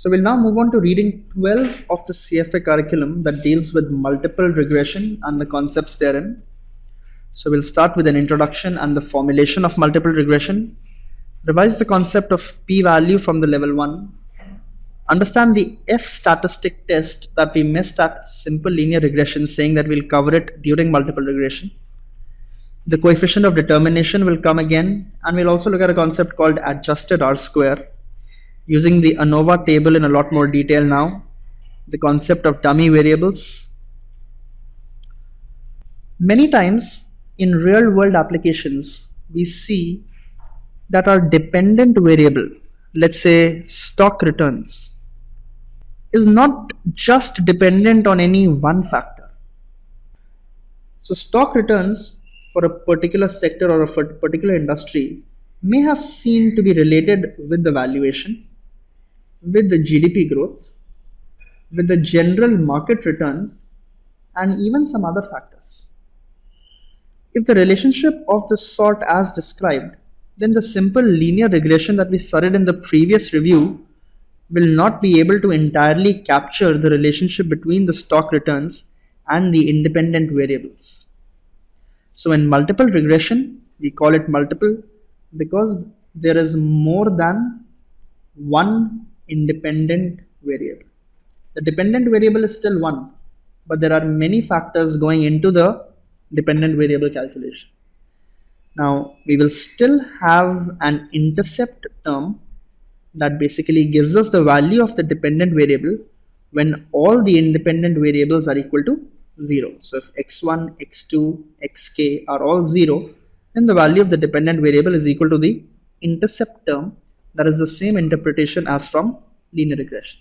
So we'll now move on to reading 12 of the CFA curriculum that deals with multiple regression and the concepts therein. So we'll start with an introduction and the formulation of multiple regression, revise the concept of p-value from the level 1, understand the F statistic test that we missed at simple linear regression, saying that we'll cover it during multiple regression. The coefficient of determination will come again, and we'll also look at a concept called adjusted R-square, using the ANOVA table in a lot more detail now, the concept of dummy variables. Many times in real world applications, we see that our dependent variable, let's say stock returns, is not just dependent on any one factor. So stock returns for a particular sector or a particular industry may have seemed to be related with the valuation, with the GDP growth, with the general market returns, and even some other factors. If the relationship of this sort as described, then the simple linear regression that we studied in the previous review will not be able to entirely capture the relationship between the stock returns and the independent variables. So in multiple regression, we call it multiple because there is more than one independent variable. The dependent variable is still one, but there are many factors going into the dependent variable calculation. Now we will still have an intercept term that basically gives us the value of the dependent variable when all the independent variables are equal to 0. So if x1, x2, xk are all 0, then the value of the dependent variable is equal to the intercept term. That is the same interpretation as from linear regression.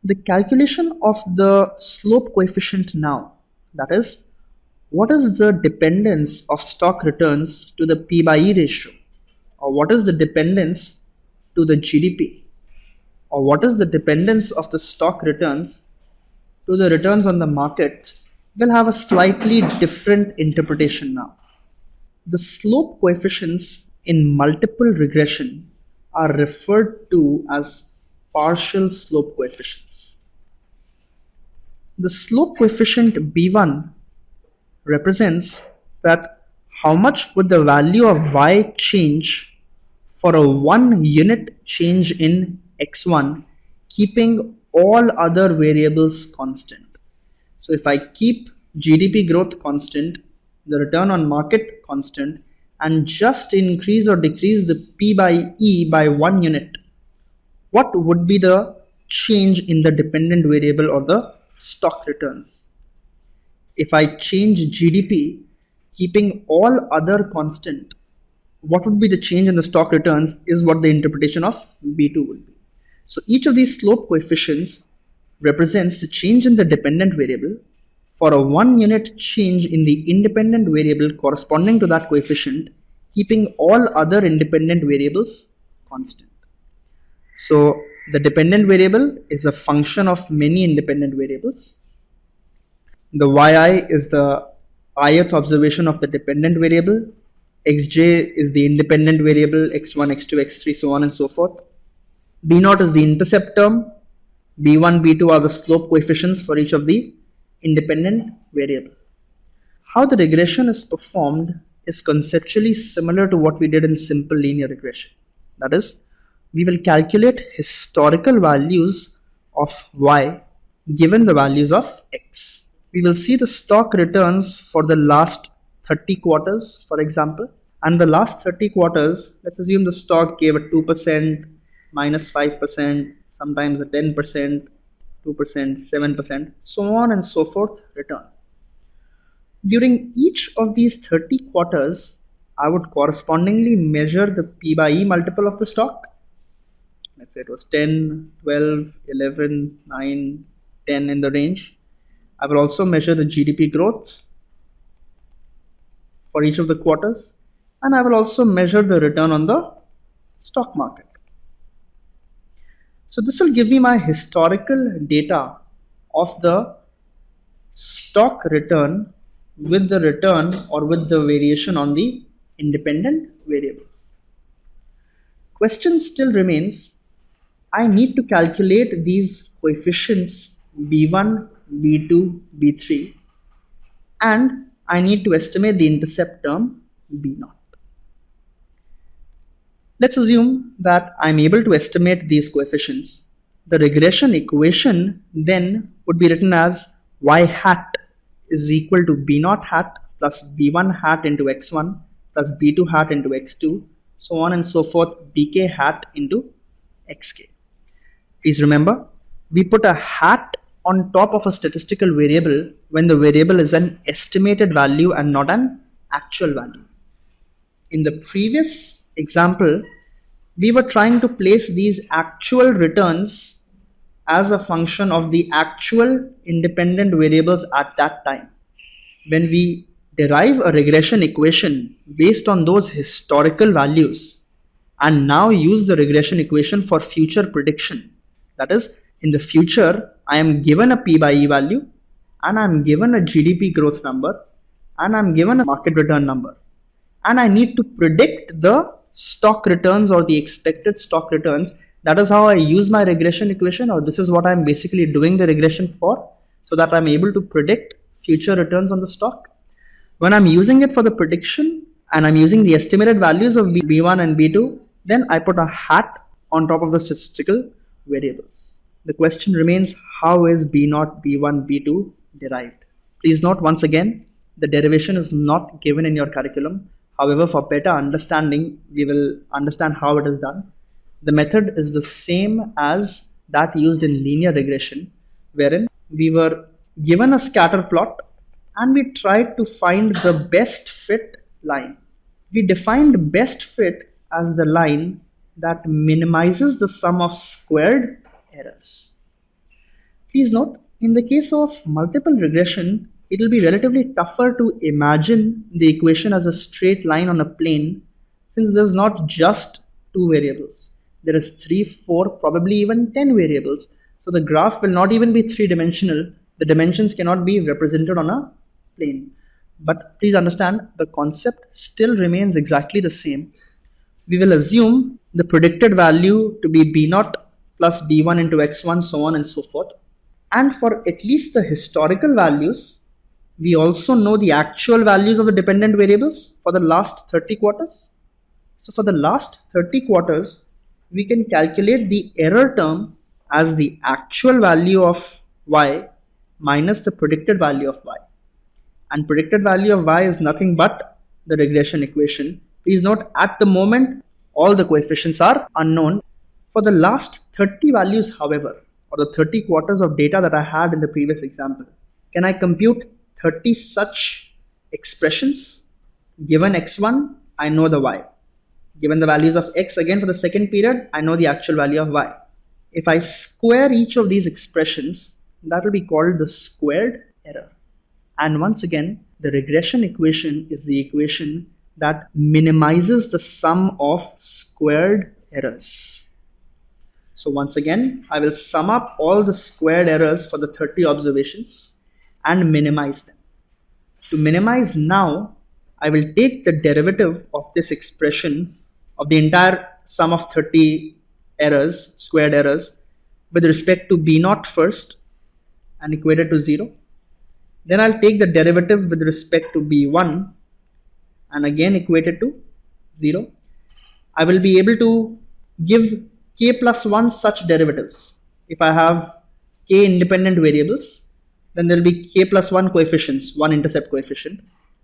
The calculation of the slope coefficient now, that is, what is the dependence of stock returns to the p/e ratio, or what is the dependence to the GDP, or what is the dependence of the stock returns to the returns on the market, will have a slightly different interpretation now. The slope coefficients in multiple regression are referred to as partial slope coefficients. The slope coefficient B1 represents that how much would the value of y change for a 1 unit change in x1, keeping all other variables constant. So if I keep GDP growth constant, the return on market constant, and just increase or decrease the p/e by 1 unit, what would be the change in the dependent variable or the stock returns? If I change GDP, keeping all other constant, what would be the change in the stock returns is what the interpretation of B2 would be. So each of these slope coefficients represents the change in the dependent variable for a 1 unit change in the independent variable corresponding to that coefficient, keeping all other independent variables constant. So the dependent variable is a function of many independent variables. The yi is the ith observation of the dependent variable. Xj is the independent variable, x1, x2, x3, so on and so forth. B0 is the intercept term. B1, B2 are the slope coefficients for each of the independent variable. How the regression is performed is conceptually similar to what we did in simple linear regression. That is, we will calculate historical values of y given the values of x. We will see the stock returns for the last 30 quarters, for example, and the last 30 quarters, let's assume the stock gave a 2%, minus 5%, sometimes a 10%, 2%, 7%, so on and so forth return. During each of these 30 quarters, I would correspondingly measure the p/e multiple of the stock. Let's say it was 10, 12, 11, 9, 10 in the range. I will also measure the GDP growth for each of the quarters, and I will also measure the return on the stock market. So this will give me my historical data of the stock return with the return or with the variation on the independent variables. Question still remains, I need to calculate these coefficients b1, b2, b3, and I need to estimate the intercept term b0. Let's assume that I'm able to estimate these coefficients. The regression equation then would be written as y hat is equal to b0 hat plus b1 hat into x1 plus b2 hat into x2, so on and so forth, bk hat into xk. Please remember, we put a hat on top of a statistical variable when the variable is an estimated value and not an actual value. In the previous example, we were trying to place these actual returns as a function of the actual independent variables at that time. When we derive a regression equation based on those historical values and now use the regression equation for future prediction, that is, in the future, I am given a P by E value and I am given a GDP growth number and I am given a market return number, and I need to predict the stock returns or the expected stock returns. That is how I use my regression equation, or this is what I'm basically doing the regression for, so that I'm able to predict future returns on the stock. When I'm using it for the prediction and I'm using the estimated values of B1 and B2, then I put a hat on top of the statistical variables. The question remains, how is B0, B1, B2 derived? Please note once again, the derivation is not given in your curriculum. However, for better understanding, we will understand how it is done. The method is the same as that used in linear regression, wherein we were given a scatter plot and we tried to find the best fit line. We defined best fit as the line that minimizes the sum of squared errors. Please note, in the case of multiple regression, it will be relatively tougher to imagine the equation as a straight line on a plane, since there's not just two variables. There is 3, 4, probably even 10 variables. So the graph will not even be three-dimensional. The dimensions cannot be represented on a plane. But please understand, the concept still remains exactly the same. We will assume the predicted value to be b0 plus b1 into x1, so on and so forth. And for at least the historical values, we also know the actual values of the dependent variables for the last 30 quarters. So for the last 30 quarters, we can calculate the error term as the actual value of y minus the predicted value of y. And predicted value of y is nothing but the regression equation. Please note, at the moment, all the coefficients are unknown. For the last 30 values, however, or the 30 quarters of data that I had in the previous example, can I compute 30 such expressions? Given x1, I know the y. Given the values of x again for the second period, I know the actual value of y. If I square each of these expressions, that will be called the squared error. And once again, the regression equation is the equation that minimizes the sum of squared errors. So once again, I will sum up all the squared errors for the 30 observations and minimize them. To minimize now, I will take the derivative of this expression of the entire sum of 30 errors, squared errors, with respect to b0 first and equate it to 0. Then I'll take the derivative with respect to b1 and again equate it to 0. I will be able to give k plus 1 such derivatives. If I have k independent variables, then there will be k plus 1 coefficients, one intercept coefficient.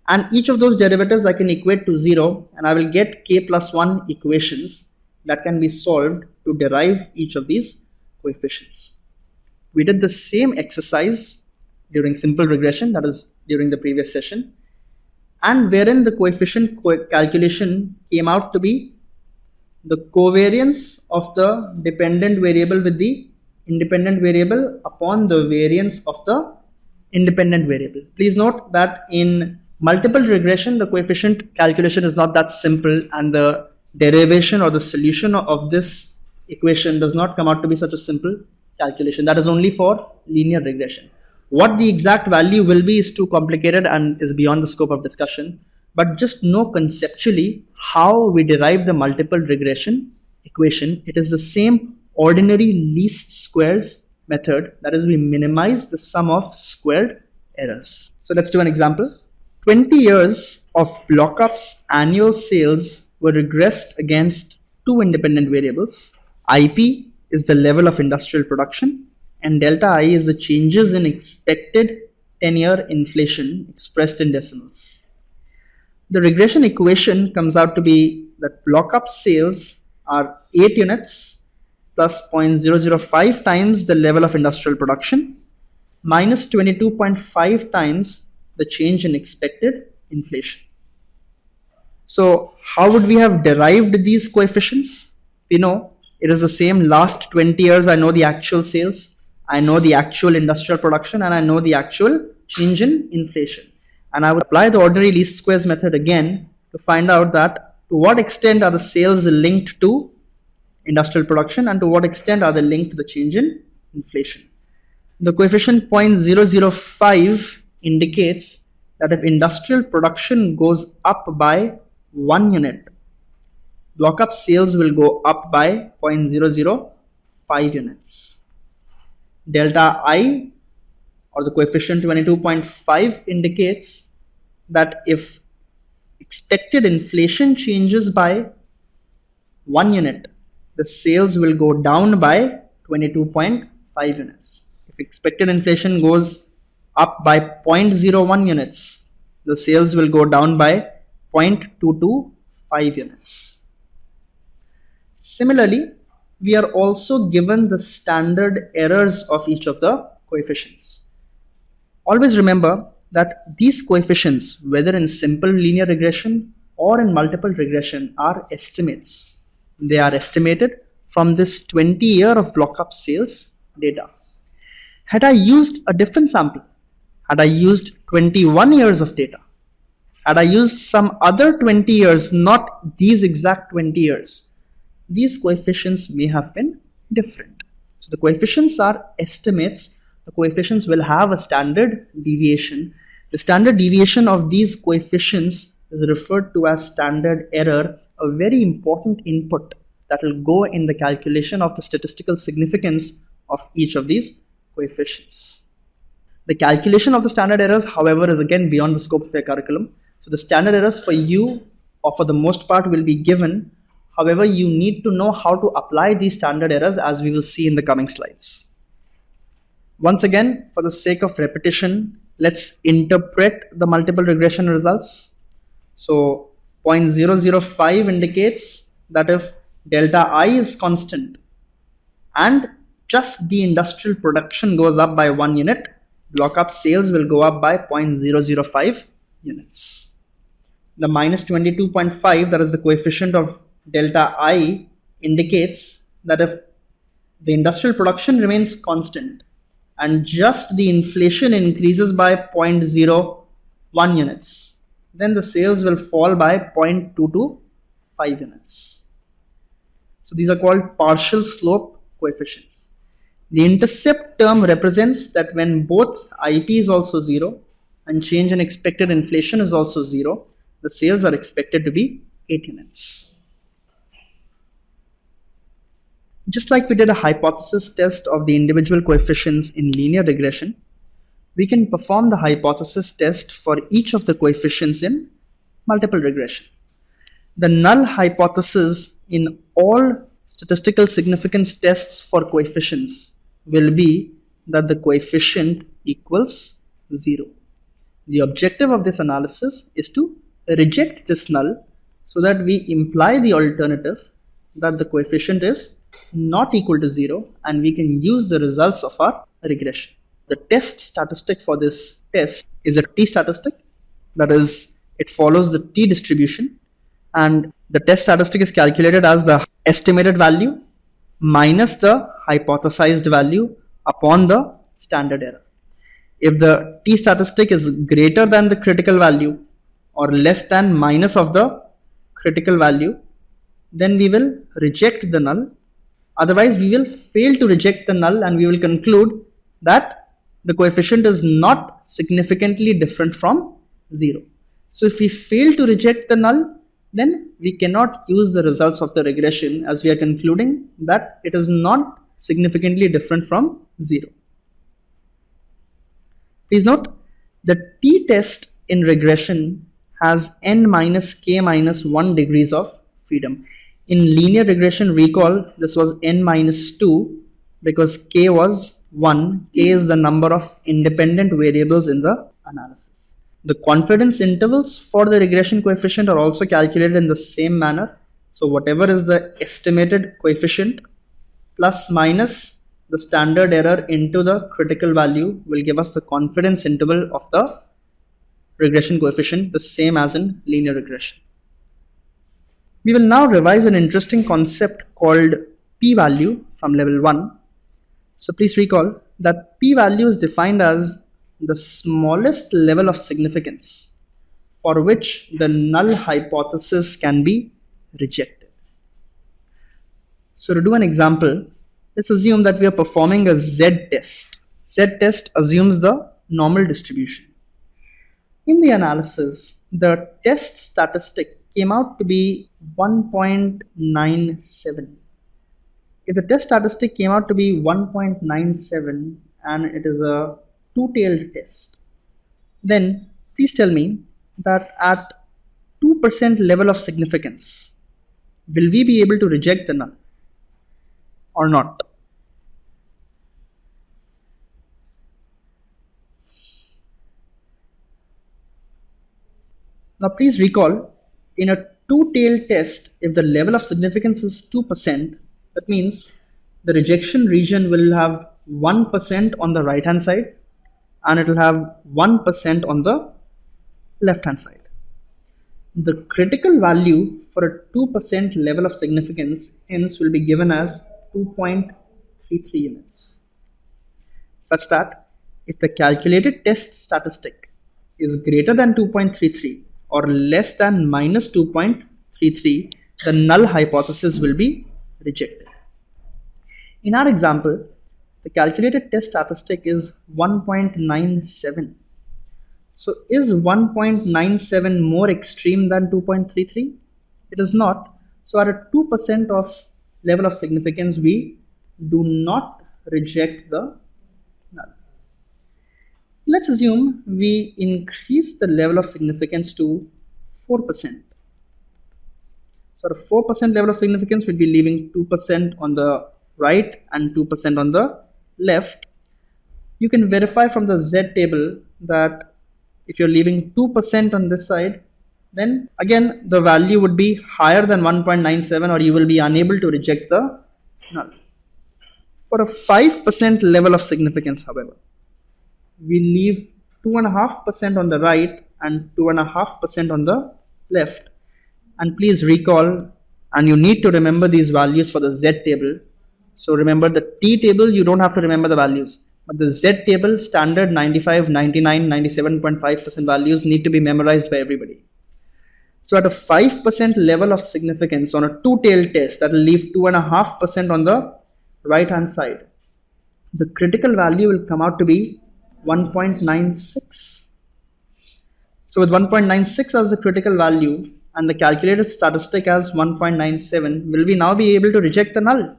And each of those derivatives I can equate to 0, and I will get k plus 1 equations that can be solved to derive each of these coefficients. We did the same exercise during simple regression, that is during the previous session, and wherein the coefficient calculation came out to be the covariance of the dependent variable with the independent variable upon the variance of the independent variable. Please note that in multiple regression, the coefficient calculation is not that simple, and the derivation or the solution of this equation does not come out to be such a simple calculation. That is only for linear regression. What the exact value will be is too complicated and is beyond the scope of discussion, but just know conceptually how we derive the multiple regression equation. It is the same ordinary least squares method, that is, we minimize the sum of squared errors. So let's do an example. 20 years of Blockup's annual sales were regressed against two independent variables. IP is the level of industrial production, and delta I is the changes in expected 10-year inflation expressed in decimals. The regression equation comes out to be that Blockup sales are 8 units plus 0.005 times the level of industrial production minus 22.5 times the change in expected inflation. So how would we have derived these coefficients? We know it is the same last 20 years. I know the actual sales, I know the actual industrial production, and I know the actual change in inflation. And I would apply the ordinary least squares method again to find out that to what extent are the sales linked to industrial production and to what extent are they linked to the change in inflation. The coefficient 0.005 indicates that if industrial production goes up by 1 unit, Blockup sales will go up by 0.005 units. Delta I, or the coefficient 22.5, indicates that if expected inflation changes by 1 unit, the sales will go down by 22.5 units. If expected inflation goes up by 0.01 units, the sales will go down by 0.225 units. Similarly, we are also given the standard errors of each of the coefficients. Always remember that these coefficients, whether in simple linear regression or in multiple regression, are estimates. They are estimated from this 20-year of Blockup sales data. Had I used a different sample, had I used 21 years of data, had I used some other 20 years, not these exact 20 years, these coefficients may have been different. So the coefficients are estimates. The coefficients will have a standard deviation. The standard deviation of these coefficients is referred to as standard error, a very important input that will go in the calculation of the statistical significance of each of these coefficients. The calculation of the standard errors, however, is again beyond the scope of your curriculum. So the standard errors for you, or for the most part, will be given. However, you need to know how to apply these standard errors, as we will see in the coming slides. Once again, for the sake of repetition, let's interpret the multiple regression results. So 0.005 indicates that if delta I is constant and just the industrial production goes up by 1 unit, Blockup sales will go up by 0.005 units. The minus 22.5, that is the coefficient of delta I, indicates that if the industrial production remains constant and just the inflation increases by 0.01 units, then the sales will fall by 0.225 units. So these are called partial slope coefficients. The intercept term represents that when both IP is also 0 and change in expected inflation is also 0, the sales are expected to be 8 units. Just like we did a hypothesis test of the individual coefficients in linear regression, we can perform the hypothesis test for each of the coefficients in multiple regression. The null hypothesis in all statistical significance tests for coefficients will be that the coefficient equals 0. The objective of this analysis is to reject this null so that we imply the alternative that the coefficient is not equal to 0, and we can use the results of our regression. The test statistic for this test is a t statistic, that is, it follows the t distribution, and the test statistic is calculated as the estimated value minus the hypothesized value upon the standard error. If the t statistic is greater than the critical value or less than minus of the critical value, then we will reject the null. Otherwise, we will fail to reject the null and we will conclude that the coefficient is not significantly different from 0. So if we fail to reject the null, then we cannot use the results of the regression as we are concluding that it is not significantly different from 0. Please note, the t-test in regression has n minus k minus 1 degrees of freedom. In linear regression, recall this was n minus 2 because k was 1. K is the number of independent variables in the analysis. The confidence intervals for the regression coefficient are also calculated in the same manner. So whatever is the estimated coefficient plus minus the standard error into the critical value will give us the confidence interval of the regression coefficient, the same as in linear regression. We will now revise an interesting concept called p-value from level 1. So please recall that p-value is defined as the smallest level of significance for which the null hypothesis can be rejected. So to do an example, let's assume that we are performing a z-test. Z-test assumes the normal distribution. In the analysis, the test statistic came out to be 1.97. If the test statistic came out to be 1.97 and it is a two-tailed test, then please tell me that at 2% level of significance, will we be able to reject the null or not? Now please recall, in a two-tailed test, if the level of significance is 2%, that means the rejection region will have 1% on the right hand side and it will have 1% on the left hand side. The critical value for a 2% level of significance hence will be given as 2.33 units, such that if the calculated test statistic is greater than 2.33 or less than minus 2.33, the null hypothesis will be rejected. In our example, the calculated test statistic is 1.97. So is 1.97 more extreme than 2.33? It is not. So at a 2% of level of significance, we do not reject the null. Let's assume we increase the level of significance to 4%. So at a 4% level of significance, we'll be leaving 2% on the right and 2% on the left. You can verify from the Z table that if you're leaving 2% on this side, then again the value would be higher than 1.97 or you will be unable to reject the null. For a 5% level of significance, however, we leave 2.5% on the right and 2.5% on the left. And please recall, and you need to remember these values for the Z table. So remember the T table, you don't have to remember the values. But the Z table, standard 95, 99, 97.5% values need to be memorized by everybody. So at a 5% level of significance on a two-tailed test, that will leave 2.5% on the right hand side. The critical value will come out to be 1.96. So with 1.96 as the critical value and the calculated statistic as 1.97, will we now be able to reject the null?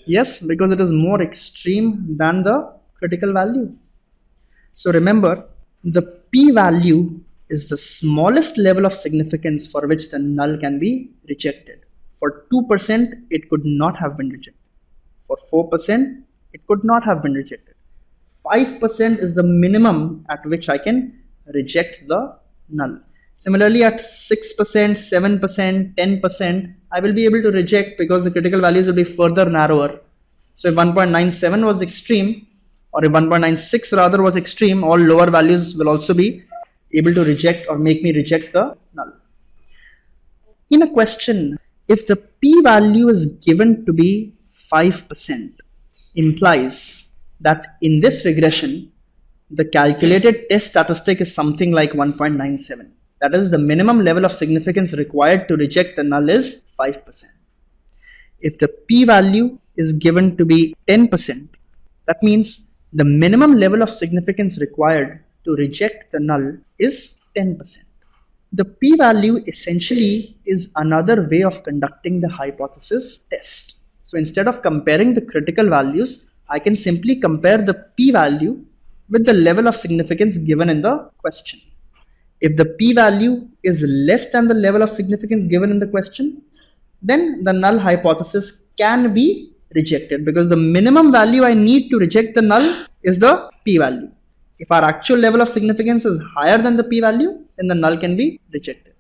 Yes, because it is more extreme than the critical value. So remember, the p-value is the smallest level of significance for which the null can be rejected. For 2%, it could not have been rejected. For 4%, it could not have been rejected. 5% is the minimum at which I can reject the null. Similarly, at 6%, 7%, 10%, I will be able to reject because the critical values will be further narrower. So if 1.97 was extreme, or if 1.96 rather was extreme, all lower values will also be able to reject or make me reject the null. In a question, if the p-value is given to be 5%, implies that in this regression, the calculated test statistic is something like 1.97. That is, the minimum level of significance required to reject the null is 5%. If the p-value is given to be 10%, that means the minimum level of significance required to reject the null is 10%. The p-value essentially is another way of conducting the hypothesis test. So instead of comparing the critical values, I can simply compare the p-value with the level of significance given in the question. If the p-value is less than the level of significance given in the question, then the null hypothesis can be rejected, because the minimum value I need to reject the null is the p-value. If our actual level of significance is higher than the p-value, then the null can be rejected.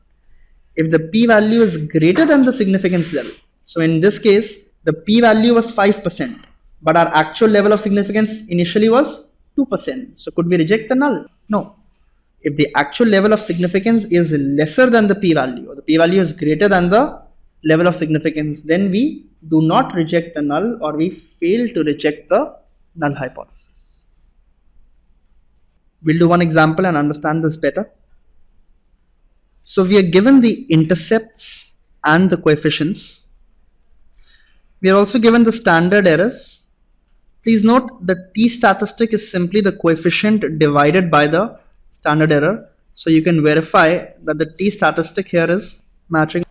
If the p-value is greater than the significance level, so in this case, the p-value was 5%, but our actual level of significance initially was 2%. So could we reject the null? No. If the actual level of significance is lesser than the p-value, or the p-value is greater than the level of significance, then we do not reject the null, or we fail to reject the null hypothesis. We'll do one example and understand this better. So we are given the intercepts and the coefficients. We are also given the standard errors. Please note the t-statistic is simply the coefficient divided by the standard error. So you can verify that the t-statistic here is matching.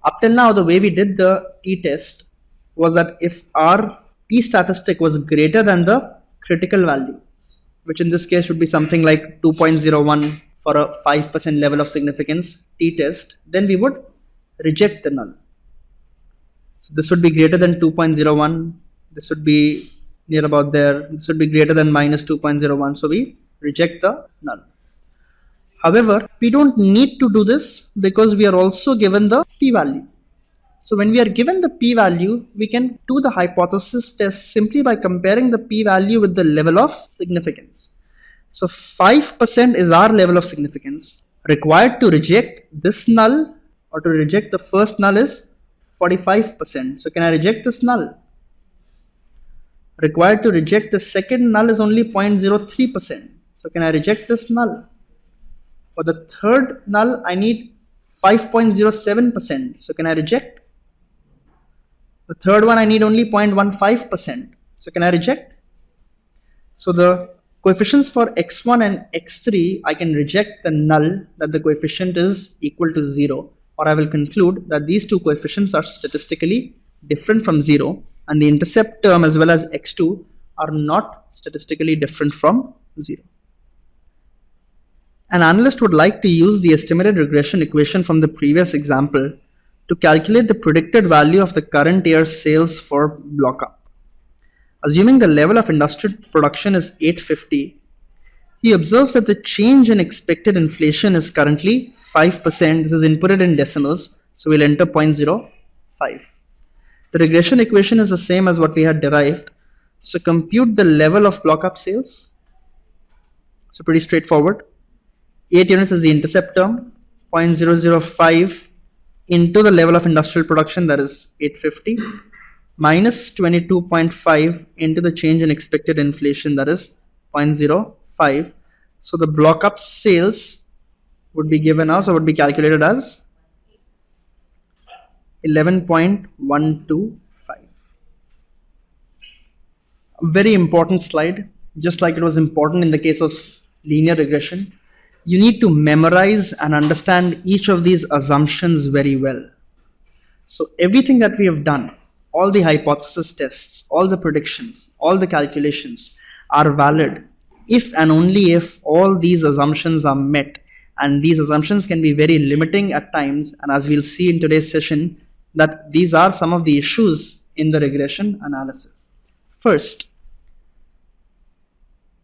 Up till now, the way we did the t-test was that if our t-statistic was greater than the critical value, which in this case should be something like 2.01 for a 5% level of significance t-test, then we would reject the null. So this would be greater than 2.01, this would be near about there, this would be greater than minus 2.01, so we reject the null. However, we don't need to do this because we are also given the p-value. So when we are given the p-value, we can do the hypothesis test simply by comparing the p-value with the level of significance. So 5% is our level of significance. Required to reject this null or to reject the first null is 45%. So can I reject this null? Required to reject the second null is only 0.03%. So can I reject this null? For the third null, I need 5.07%. So can I reject? The third one, I need only 0.15%. So can I reject? So the coefficients for x1 and x3, I can reject the null that the coefficient is equal to 0, or I will conclude that these two coefficients are statistically different from 0, and the intercept term as well as x2 are not statistically different from 0. An analyst would like to use the estimated regression equation from the previous example to calculate the predicted value of the current year's sales for block-up. Assuming the level of industrial production is 850, he observes that the change in expected inflation is currently 5%. This is inputted in decimals, so we'll enter 0.05. The regression equation is the same as what we had derived. So compute the level of block-up sales. So pretty straightforward. 8 units is the intercept term, 0.005 into the level of industrial production, that is 850, minus 22.5 into the change in expected inflation, that is 0.05. So the block-up sales would be given us, or would be calculated as 11.125. A very important slide, just like it was important in the case of linear regression. You need to memorize and understand each of these assumptions very well. So everything that we have done, all the hypothesis tests, all the predictions, all the calculations are valid if and only if all these assumptions are met. And these assumptions can be very limiting at times, and as we'll see in today's session, that these are some of the issues in the regression analysis. First,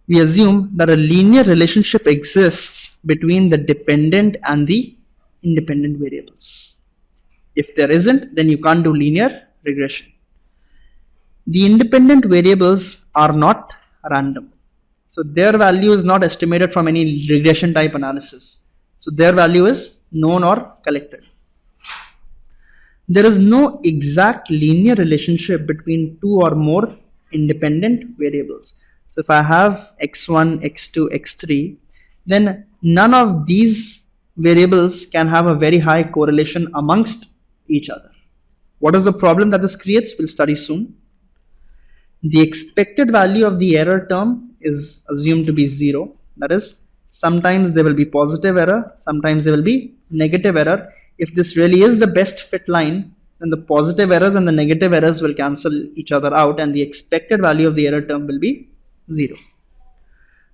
we assume that a linear relationship exists between the dependent and the independent variables. If there isn't, then you can't do linear regression. The independent variables are not random. So their value is not estimated from any regression type analysis. So their value is known or collected. There is no exact linear relationship between two or more independent variables. So if I have x1, x2, x3, then none of these variables can have a very high correlation amongst each other. What is the problem that this creates? We'll study soon. The expected value of the error term is assumed to be 0. That is, Sometimes there will be positive error, sometimes there will be negative error. If this really is the best fit line, then the positive errors and the negative errors will cancel each other out and the expected value of the error term will be 0.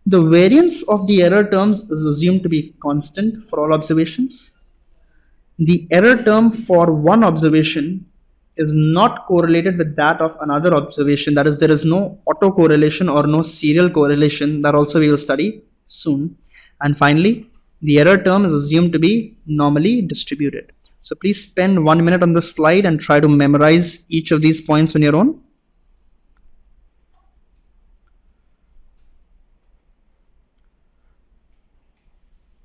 The variance of the error terms is assumed to be constant for all observations. The error term for one observation is not correlated with that of another observation. That is, there is no autocorrelation or no serial correlation. That also we will study soon. And finally, the error term is assumed to be normally distributed. So please spend 1 minute on this slide and try to memorize each of these points on your own.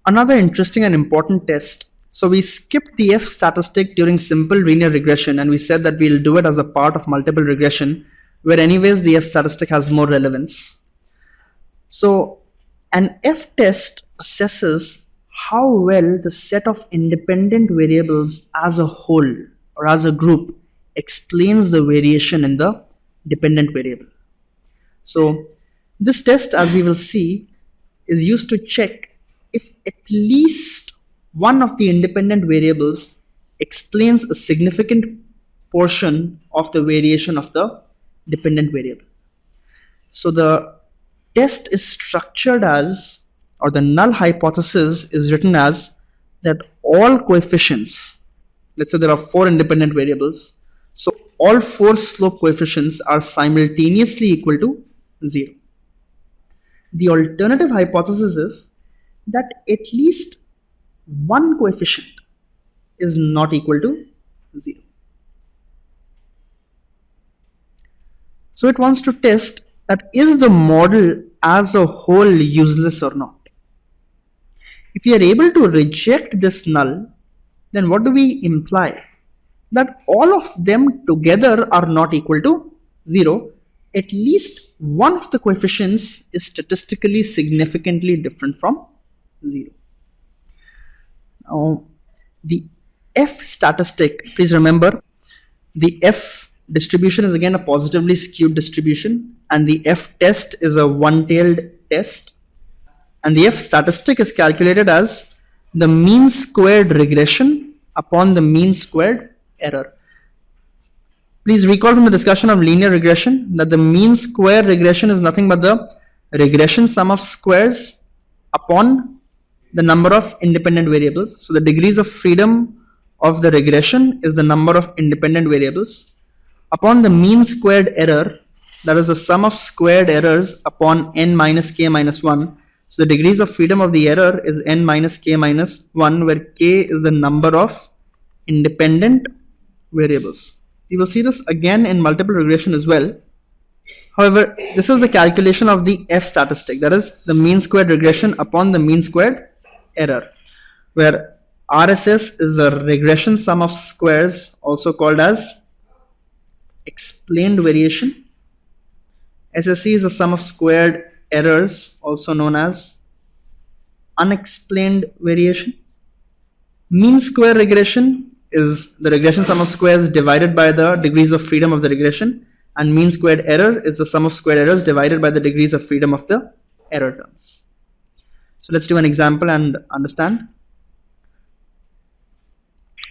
Another interesting and important test. So we skipped the F statistic during simple linear regression and we said that we'll do it as a part of multiple regression, where anyways the F statistic has more relevance. So an F test assesses how well the set of independent variables as a whole or as a group explains the variation in the dependent variable. So this test, as we will see, is used to check if at least one of the independent variables explains a significant portion of the variation of the dependent variable. So the test is structured as, or the null hypothesis is written as, that all coefficients, let's say there are 4 independent variables, so all 4 slope coefficients are simultaneously equal to 0. The alternative hypothesis is that at least one coefficient is not equal to 0. So it wants to test that is the model as a whole useless or not. If we are able to reject this null, then what do we imply? That all of them together are not equal to 0. At least one of the coefficients is statistically significantly different from 0. Now, the F statistic, please remember, the F distribution is again a positively skewed distribution and the F test is a one-tailed test, and the F statistic is calculated as the mean squared regression upon the mean squared error. Please recall from the discussion of linear regression that the mean square regression is nothing but the regression sum of squares upon the number of independent variables. So the degrees of freedom of the regression is the number of independent variables upon the mean squared error, that is the sum of squared errors upon n minus k minus 1. So the degrees of freedom of the error is n minus k minus 1, where k is the number of independent variables. We will see this again in multiple regression as well. However, this is the calculation of the F statistic, that is the mean squared regression upon the mean squared error, where RSS is the regression sum of squares, also called as explained variation. SSE is the sum of squared errors, also known as unexplained variation. Mean square regression is the regression sum of squares divided by the degrees of freedom of the regression, and mean squared error is the sum of squared errors divided by the degrees of freedom of the error terms. So let's do an example and understand.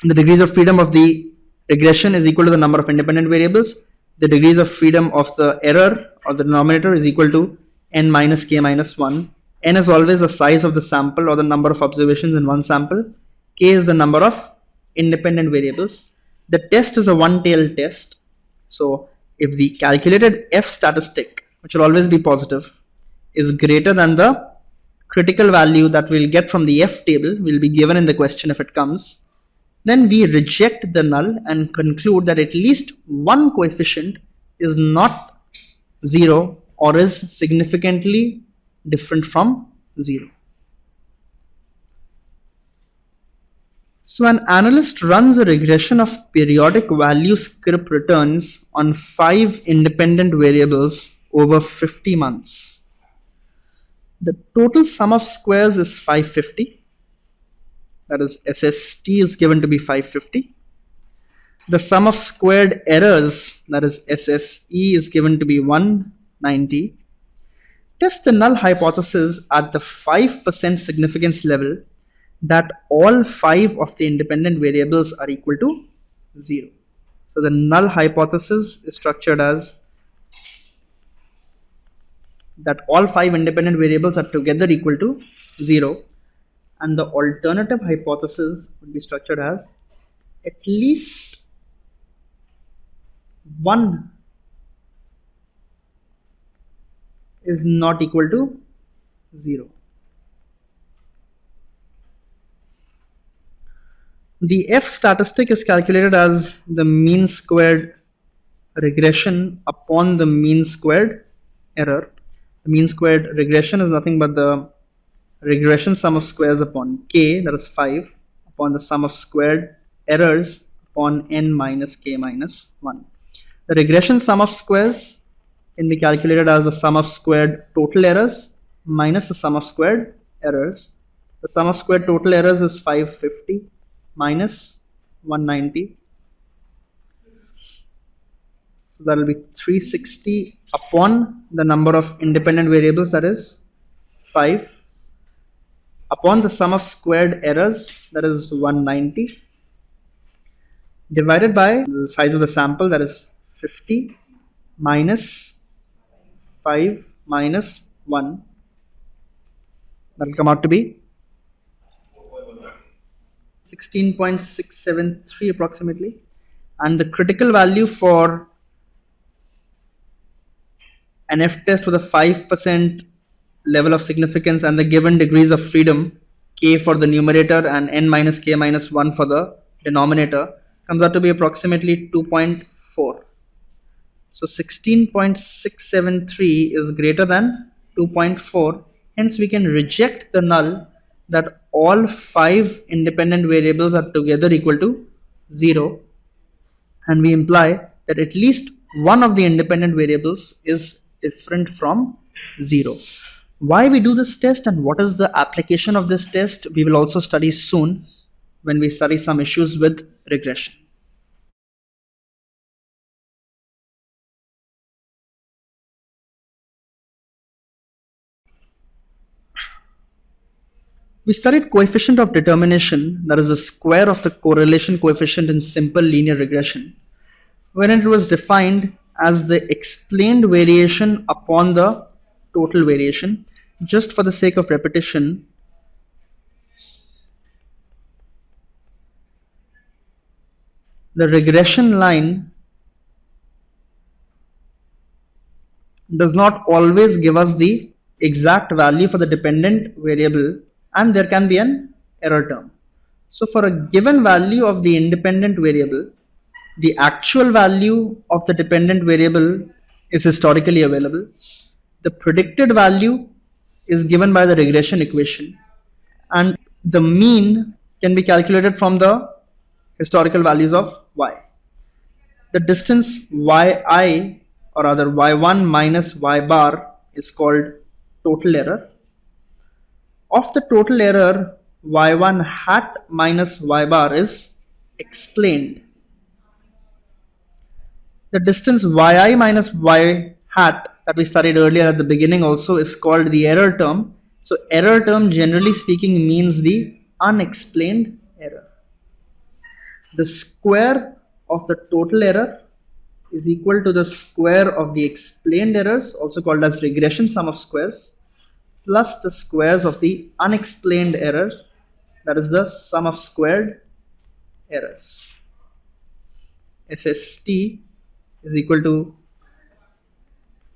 The degrees of freedom of the regression is equal to the number of independent variables. The degrees of freedom of the error or the denominator is equal to n minus k minus 1. N is always the size of the sample or the number of observations in one sample. K is the number of independent variables. The test is a one-tailed test. So if the calculated F statistic, which will always be positive, is greater than the critical value that we'll get from the F table, will be given in the question if it comes, then we reject the null and conclude that at least one coefficient is not 0 or is significantly different from 0. So an analyst runs a regression of periodic value script returns on 5 independent variables over 50 months. The total sum of squares is 550. That is, SST is given to be 550. The sum of squared errors, that is SSE, is given to be 190. test the null hypothesis at the 5% significance level that all 5 of the independent variables are equal to 0. So the null hypothesis is structured as that all 5 independent variables are together equal to 0, and the alternative hypothesis would be structured as at least one is not equal to 0. The F statistic is calculated as the mean squared regression upon the mean squared error. The mean squared regression is nothing but the regression sum of squares upon k, that is 5, upon the sum of squared errors upon n minus k minus 1. The regression sum of squares can be calculated as the sum of squared total errors minus the sum of squared errors. The sum of squared total errors is 550 minus 190. So that will be 360 upon the number of independent variables, that is 5, upon the sum of squared errors, that is 190, divided by the size of the sample, that is 50, minus 5 minus 1. That will come out to be 16.673 approximately. And the critical value for an F test with a 5% level of significance and the given degrees of freedom, k for the numerator and n minus k minus 1 for the denominator, comes out to be approximately 2.4. So 16.673 is greater than 2.4. Hence we can reject the null that all 5 independent variables are together equal to 0, and we imply that at least one of the independent variables is different from 0. Why we do this test and what is the application of this test, we will also study soon when we study some issues with regression. We studied coefficient of determination, that is the square of the correlation coefficient in simple linear regression, wherein it was defined as the explained variation upon the total variation. Just for the sake of repetition, the regression line does not always give us the exact value for the dependent variable, and there can be an error term. So for a given value of the independent variable, the actual value of the dependent variable is historically available. The predicted value is given by the regression equation, and the mean can be calculated from the historical values of y. The distance yi, or rather y1 minus y bar, is called total error. Of the total error, y1 hat minus y bar is explained. The distance yi minus y hat that we studied earlier at the beginning also is called the error term. So error term, generally speaking, means the unexplained error. The square of the total error is equal to the square of the explained errors, also called as regression sum of squares, plus the squares of the unexplained error, that is the sum of squared errors. SST is equal to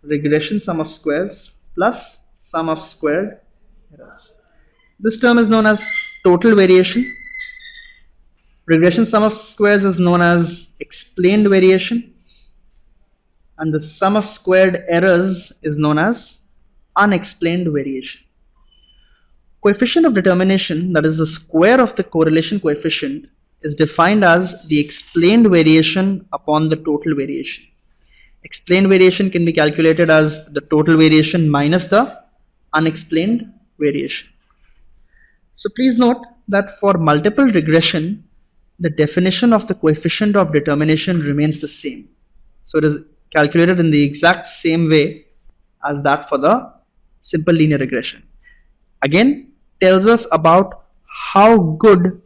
regression sum of squares plus sum of squared errors. This term is known as total variation. Regression sum of squares is known as explained variation, and the sum of squared errors is known as unexplained variation. Coefficient of determination, that is the square of the correlation coefficient, is defined as the explained variation upon the total variation. Explained variation can be calculated as the total variation minus the unexplained variation. So please note that for multiple regression, the definition of the coefficient of determination remains the same. So it is calculated in the exact same way as that for the simple linear regression. Again, tells us about how good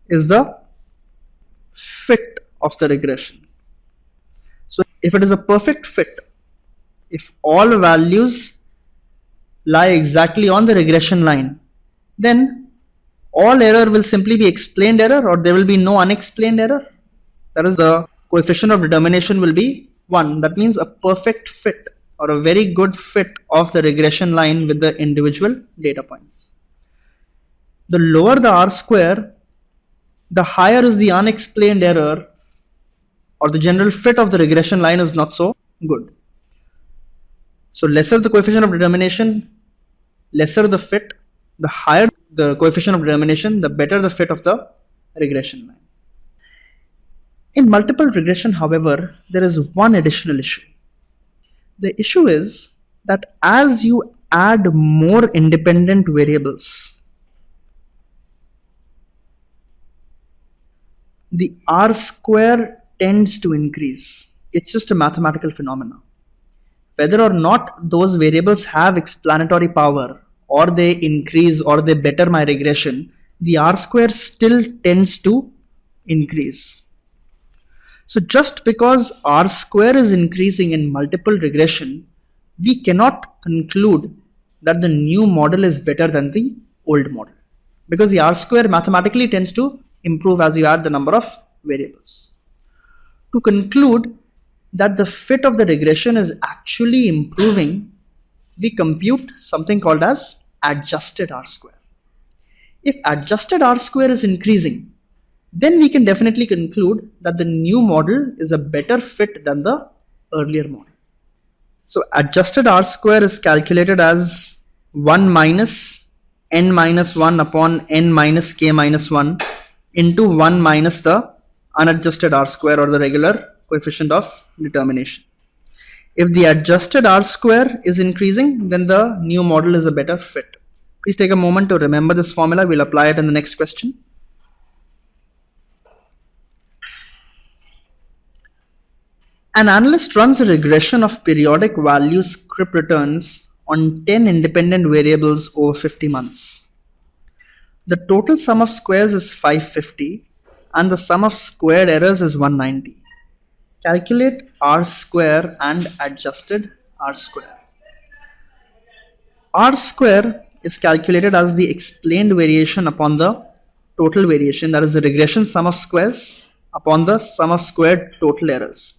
is the fit of the regression. So if it is a perfect fit, if all values lie exactly on the regression line, then all error will simply be explained error, or there will be no unexplained error. That is, the coefficient of determination will be 1. That means a perfect fit or a very good fit of the regression line with the individual data points. The lower the R square, the higher is the unexplained error, or the general fit of the regression line is not so good. So lesser the coefficient of determination, lesser the fit, the higher the coefficient of determination, the better the fit of the regression line. In multiple regression, however, there is one additional issue. The issue is that as you add more independent variables, the R square tends to increase. It's just a mathematical phenomenon. Whether or not those variables have explanatory power, or they increase or they better my regression, the R square still tends to increase. So just because R square is increasing in multiple regression, we cannot conclude that the new model is better than the old model, because the R square mathematically tends to improve as you add the number of variables. To conclude that the fit of the regression is actually improving, we compute something called as adjusted R square. If adjusted R square is increasing, then we can definitely conclude that the new model is a better fit than the earlier model. So adjusted R square is calculated as 1 minus n minus 1 upon n minus k minus 1 into 1 minus the unadjusted R square, or the regular coefficient of determination. If the adjusted R square is increasing, then the new model is a better fit. Please take a moment to remember this formula. We'll apply it in the next question. An analyst runs a regression of periodic value script returns on 10 independent variables over 50 months. The total sum of squares is 550 and the sum of squared errors is 190. Calculate R square and adjusted R square. R square is calculated as the explained variation upon the total variation, that is the regression sum of squares upon the sum of squared total errors.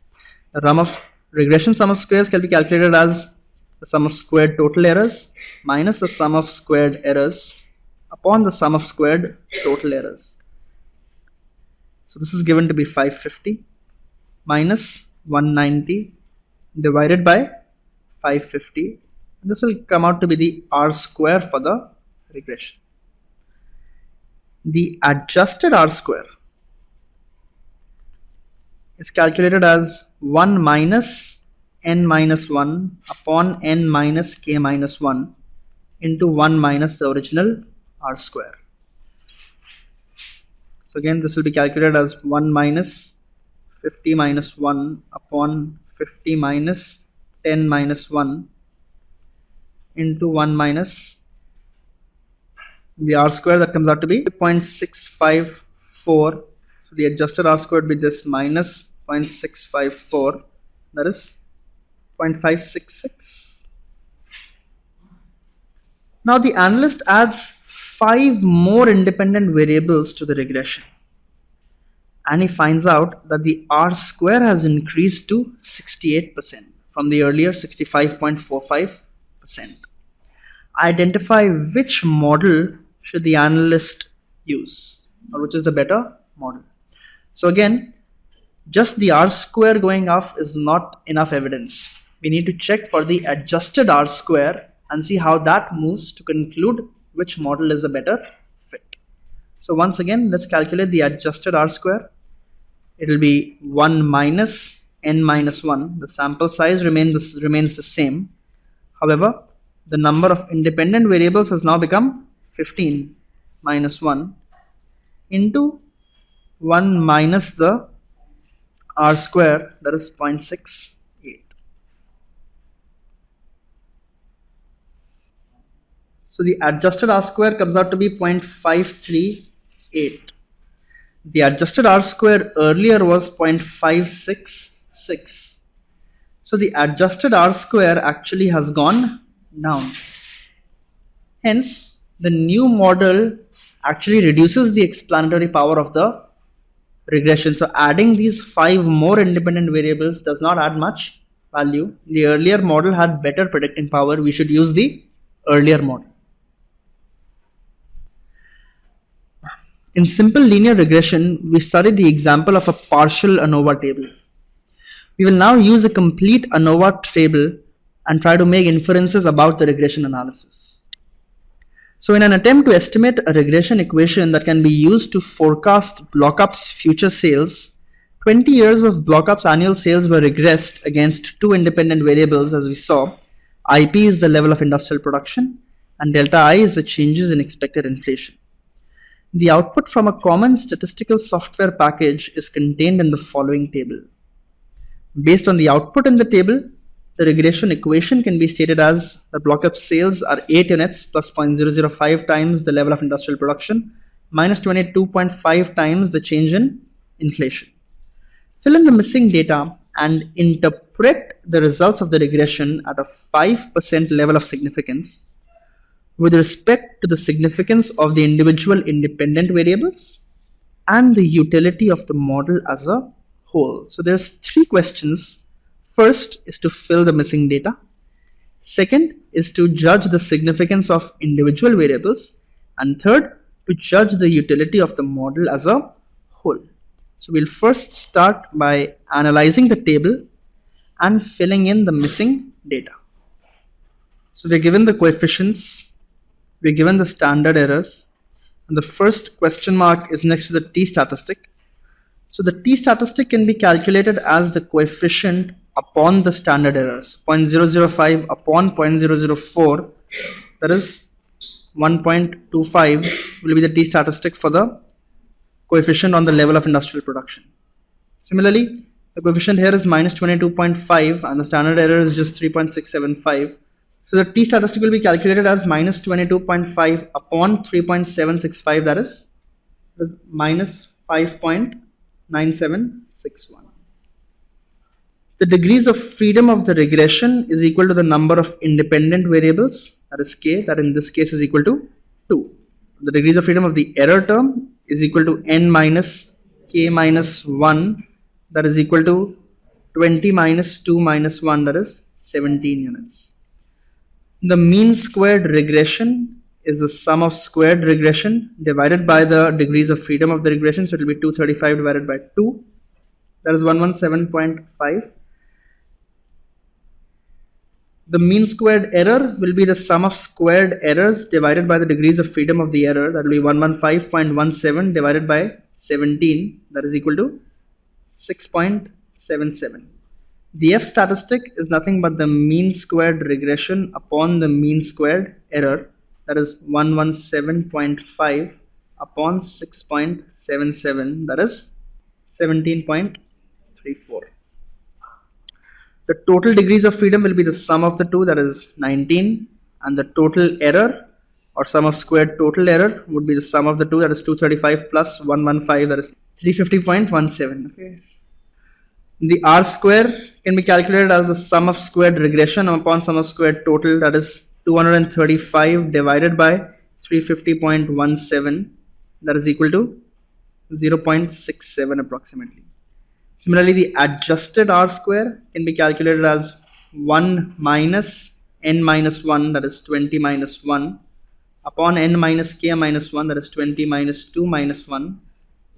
The regression sum of squares can be calculated as the sum of squared total errors minus the sum of squared errors upon the sum of squared total errors. So this is given to be 550 minus 190 divided by 550. And this will come out to be the R square for the regression. The adjusted R square is calculated as 1 minus n minus 1 upon n minus k minus 1 into 1 minus the original R square. So again, this will be calculated as 1 minus 50 minus 1 upon 50 minus 10 minus 1 into 1 minus the R square, that comes out to be 0.654. So the adjusted R square would be this minus 0.654, that is 0.566. Now the analyst adds 5 more independent variables to the regression, and he finds out that the R square has increased to 68% from the earlier 65.45%. Identify which model should the analyst use, or which is the better model. So again, just the R square going up is not enough evidence. We need to check for the adjusted R square and see how that moves to conclude which model is a better fit. So once again, let's calculate the adjusted R square. It will be 1 minus n minus 1. The sample size remains the same. However, the number of independent variables has now become 15 minus 1 into 1 minus the R square, that is 0.68. So the adjusted R square comes out to be 0.538. The adjusted R square earlier was 0.566. So the adjusted R square actually has gone down. Hence, the new model actually reduces the explanatory power of the regression. So adding these 5 more independent variables does not add much value. The earlier model had better predicting power. We should use the earlier model. In simple linear regression, we studied the example of a partial ANOVA table. We will now use a complete ANOVA table and try to make inferences about the regression analysis. So in an attempt to estimate a regression equation that can be used to forecast BlockUp's future sales, 20 years of BlockUp's annual sales were regressed against 2 independent variables, as we saw. IP is the level of industrial production and delta I is the changes in expected inflation. The output from a common statistical software package is contained in the following table. Based on the output in the table, the regression equation can be stated as the BlockUp sales are 8 units plus 0.005 times the level of industrial production minus 22.5 times the change in inflation. Fill in the missing data and interpret the results of the regression at a 5% level of significance with respect to the significance of the individual independent variables and the utility of the model as a whole. So there's 3 questions. First is to fill the missing data. Second is to judge the significance of individual variables. And third, to judge the utility of the model as a whole. So we'll first start by analyzing the table and filling in the missing data. So we're given the coefficients, we're given the standard errors, and the first question mark is next to the t-statistic. So the t-statistic can be calculated as the coefficient upon the standard errors. 0.005 upon 0.004, that is 1.25, will be the t-statistic for the coefficient on the level of industrial production. Similarly, the coefficient here is minus 22.5 and the standard error is just 3.675. So the t-statistic will be calculated as minus 22.5 upon 3.765, that is minus 5.9761. The degrees of freedom of the regression is equal to the number of independent variables, that is k, that in this case is equal to 2. The degrees of freedom of the error term is equal to n minus k minus 1, that is equal to 20 minus 2 minus 1, that is 17 units. The mean squared regression is the sum of squared regression divided by the degrees of freedom of the regression. So it will be 235 divided by 2, that is 117.5. The mean squared error will be the sum of squared errors divided by the degrees of freedom of the error. That will be 115.17 divided by 17, that is equal to 6.77. The F statistic is nothing but the mean squared regression upon the mean squared error, that is 117.5 upon 6.77, that is 17.34. The total degrees of freedom will be the sum of the two, that is 19, and the total error or sum of squared total error would be the sum of the two, that is 235 plus 115, that is 350.17. Okay. The R square can be calculated as the sum of squared regression upon sum of squared total, that is 235 divided by 350.17, that is equal to 0.67 approximately. Similarly, the adjusted R square can be calculated as 1 minus n minus 1, that is 20 minus 1, upon n minus k minus 1, that is 20 minus 2 minus 1,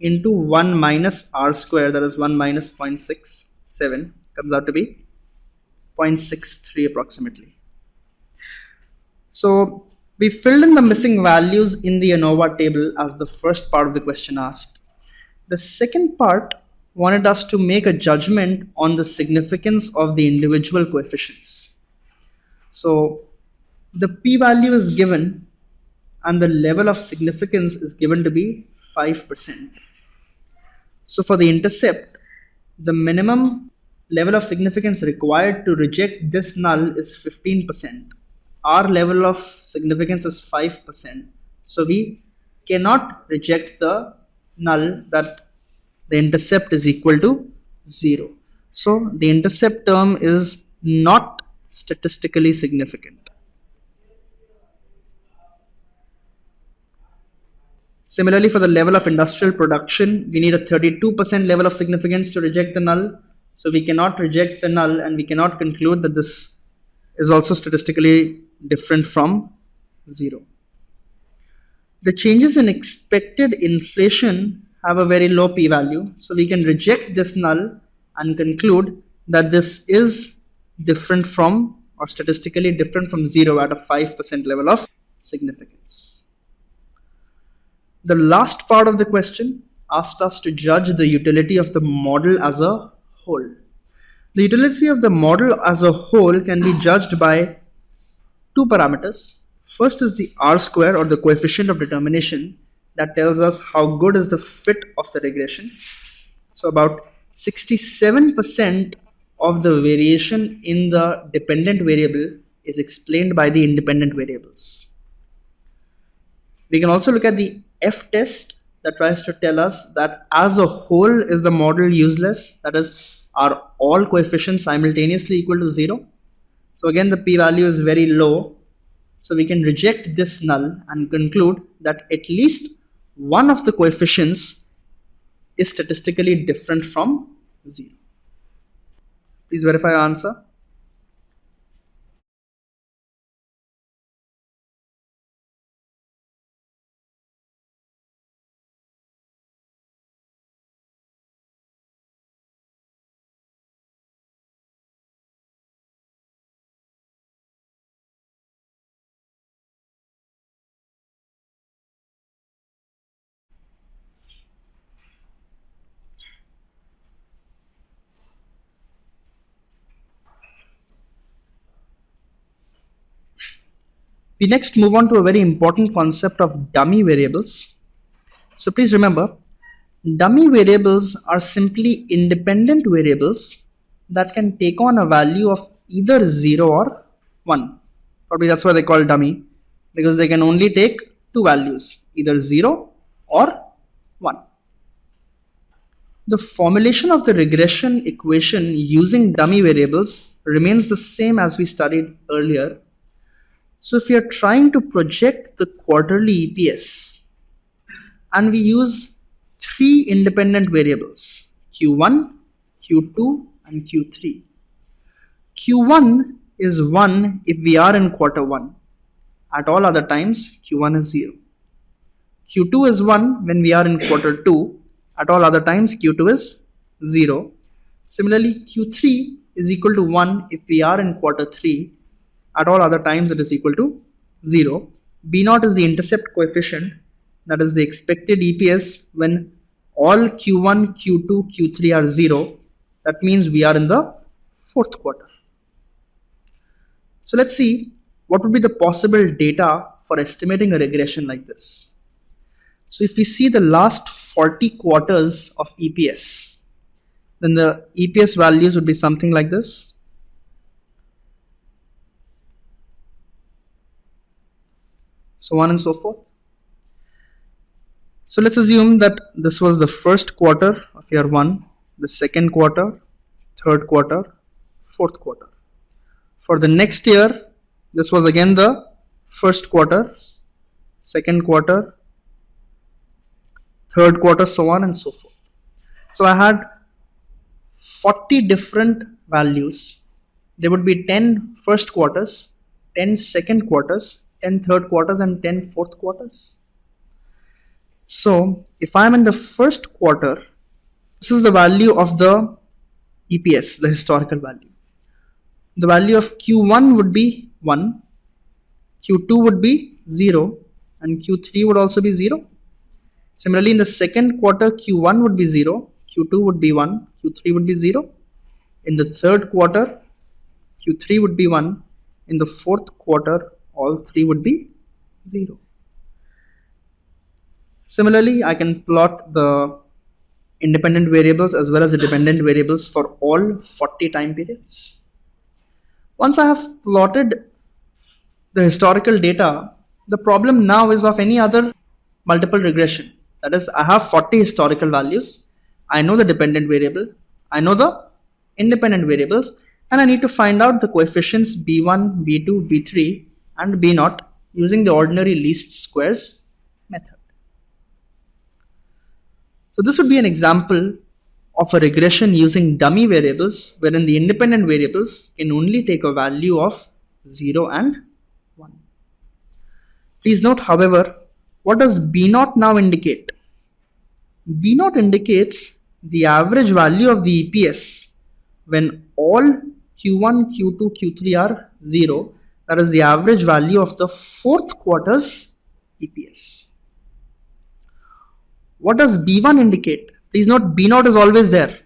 into 1 minus R square, that is 1 minus 0.67, comes out to be 0.63 approximately. So we filled in the missing values in the ANOVA table as the first part of the question asked. The second part wanted us to make a judgment on the significance of the individual coefficients. So the p-value is given and the level of significance is given to be 5%. So for the intercept, the minimum level of significance required to reject this null is 15%. our level of significance is 5%. So we cannot reject the null that the intercept is equal to 0. So the intercept term is not statistically significant. Similarly, for the level of industrial production, we need a 32% level of significance to reject the null. So we cannot reject the null and we cannot conclude that this is also statistically different from 0. The changes in expected inflation have a very low p-value. So we can reject this null and conclude that this is different from or statistically different from 0 at a 5% level of significance. The last part of the question asked us to judge the utility of the model as a whole. The utility of the model as a whole can be judged by two parameters. First is the R square, or the coefficient of determination, that tells us how good is the fit of the regression. So about 67% of the variation in the dependent variable is explained by the independent variables. We can also look at the F test that tries to tell us that as a whole is the model useless, that is, are all coefficients simultaneously equal to 0? So again, the p-value is very low. So we can reject this null and conclude that at least one of the coefficients is statistically different from 0. Please verify your answer. We next move on to a very important concept of dummy variables. So please remember, dummy variables are simply independent variables that can take on a value of either 0 or 1. Probably that's why they call dummy, because they can only take two values, either 0 or 1. The formulation of the regression equation using dummy variables remains the same as we studied earlier. So if we are trying to project the quarterly EPS and we use three independent variables, Q1, Q2 and Q3. Q1 is 1 if we are in quarter 1. At all other times, Q1 is 0. Q2 is 1 when we are in quarter 2. At all other times, Q2 is 0. Similarly, Q3 is equal to 1 if we are in quarter 3. At all other times, it is equal to 0. B0 is the intercept coefficient, that is the expected EPS when all Q1, Q2, Q3 are 0. That means we are in the fourth quarter. So let's see what would be the possible data for estimating a regression like this. So if we see the last 40 quarters of EPS, then the EPS values would be something like this. So on and so forth. So let's assume that this was the first quarter of year 1, the second quarter, third quarter, fourth quarter. For the next year, this was again the first quarter, second quarter, third quarter, so on and so forth. So I had 40 different values. There would be 10 first quarters, 10 second quarters, 10 third quarters and 10 fourth quarters. So if I'm in the first quarter, this is the value of the EPS, the historical value. The value of Q1 would be 1, Q2 would be 0 and Q3 would also be 0. Similarly, in the second quarter, Q1 would be 0, Q2 would be 1, Q3 would be 0. In the third quarter, Q3 would be 1. In the fourth quarter, all three would be 0. Similarly, I can plot the independent variables as well as the dependent variables for all 40 time periods. Once I have plotted the historical data, the problem now is of any other multiple regression. That is, I have 40 historical values. I know the dependent variable. I know the independent variables. And I need to find out the coefficients B1, B2, B3 and B0 using the ordinary least squares method. So this would be an example of a regression using dummy variables wherein the independent variables can only take a value of 0 and 1. Please note, however, what does B0 now indicate? B0 indicates the average value of the EPS when all Q1, Q2, Q3 are 0. That is the average value of the fourth quarter's EPS. What does B1 indicate? Please note, B0 is always there.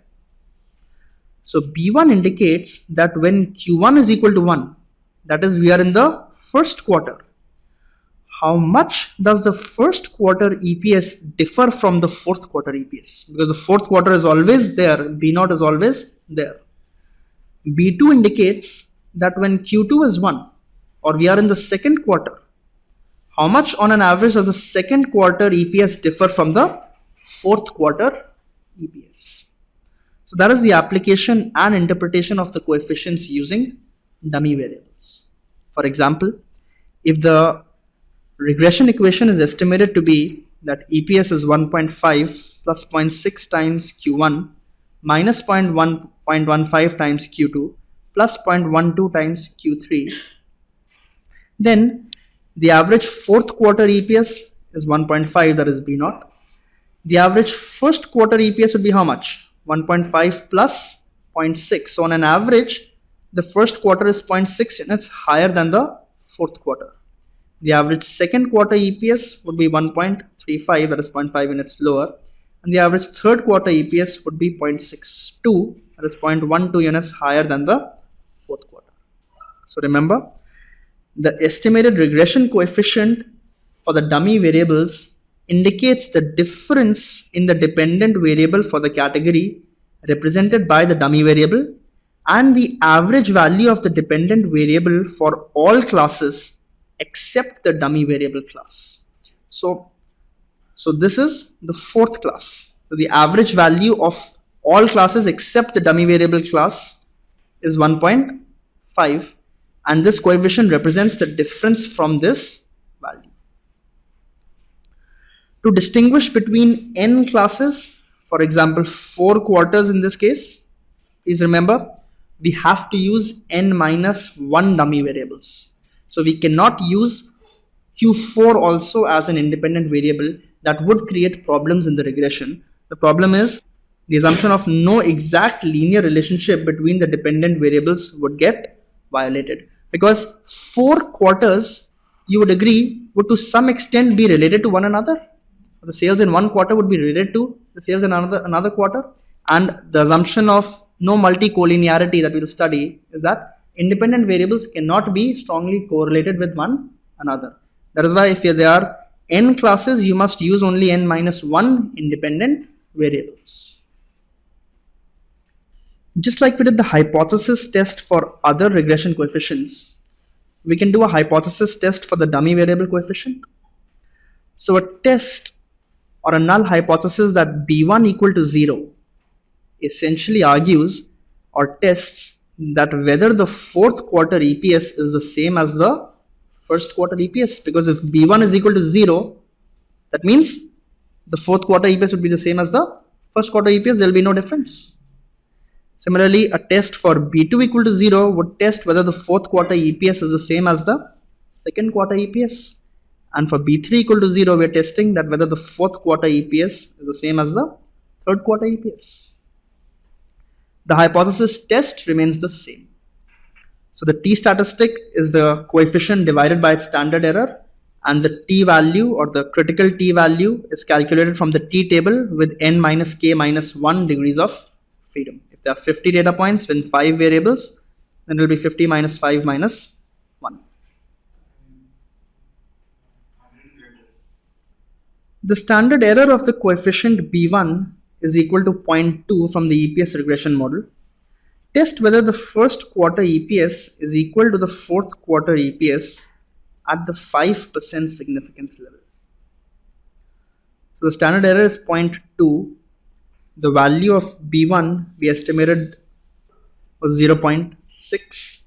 So B1 indicates that when Q1 is equal to 1, that is, we are in the first quarter. How much does the first quarter EPS differ from the fourth quarter EPS? Because the fourth quarter is always there, B0 is always there. B2 indicates that when Q2 is 1, or we are in the second quarter, how much on an average does the second quarter EPS differ from the fourth quarter EPS? So that is the application and interpretation of the coefficients using dummy variables. For example, if the regression equation is estimated to be that EPS is 1.5 plus 0.6 times Q1 minus 0.15 times Q2 plus 0.12 times Q3, then the average fourth quarter EPS is 1.5, that is B0. The average first quarter EPS would be how much? 1.5 plus 0.6. So on an average, the first quarter is 0.6 units higher than the fourth quarter. The average second quarter EPS would be 1.35, that is 0.5 units lower. And the average third quarter EPS would be 0.62, that is 0.12 units higher than the fourth quarter. So remember, the estimated regression coefficient for the dummy variables indicates the difference in the dependent variable for the category represented by the dummy variable and the average value of the dependent variable for all classes except the dummy variable class. So this is the fourth class. So the average value of all classes except the dummy variable class is 1.5, and this coefficient represents the difference from this value. To distinguish between n classes, for example 4 quarters in this case, please remember we have to use n minus 1 dummy variables. So we cannot use Q4 also as an independent variable. That would create problems in the regression. The problem is the assumption of no exact linear relationship between the dependent variables would get violated, because 4 quarters, you would agree, would to some extent be related to one another. The sales in one quarter would be related to the sales in another quarter, and the assumption of no multi-collinearity that we will study is that independent variables cannot be strongly correlated with one another. That is why if there are n classes, you must use only n minus 1 independent variables. Just like we did the hypothesis test for other regression coefficients, we can do a hypothesis test for the dummy variable coefficient. So a test or a null hypothesis that B1 equal to 0 essentially argues or tests that whether the fourth quarter EPS is the same as the first quarter EPS, because if B1 is equal to 0, that means the fourth quarter EPS would be the same as the first quarter EPS. There will be no difference. Similarly, a test for B2 equal to 0 would test whether the fourth quarter EPS is the same as the second quarter EPS. And for B3 equal to 0, we are testing that whether the fourth quarter EPS is the same as the third quarter EPS. The hypothesis test remains the same. So the t statistic is the coefficient divided by its standard error, and the t value or the critical t value is calculated from the t table with n minus k minus 1 degrees of freedom. If there are 50 data points with 5 variables, then it will be 50 minus 5 minus 1. The standard error of the coefficient B1 is equal to 0.2 from the EPS regression model. Test whether the first quarter EPS is equal to the fourth quarter EPS at the 5% significance level. So the standard error is 0.2. The value of B1 we estimated was 0.6.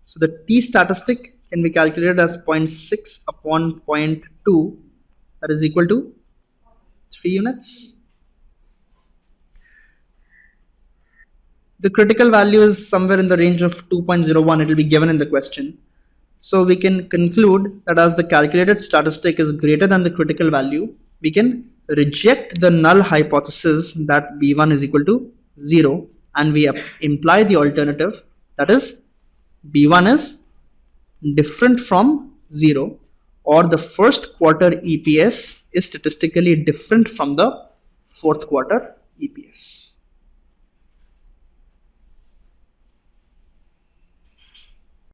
So the t statistic can be calculated as 0.6 upon 0.2, that is equal to 3 units. The critical value is somewhere in the range of 2.01. It will be given in the question. So we can conclude that as the calculated statistic is greater than the critical value, we can reject the null hypothesis that B1 is equal to 0, and we imply the alternative, that is B1 is different from 0, or the first quarter EPS is statistically different from the fourth quarter EPS.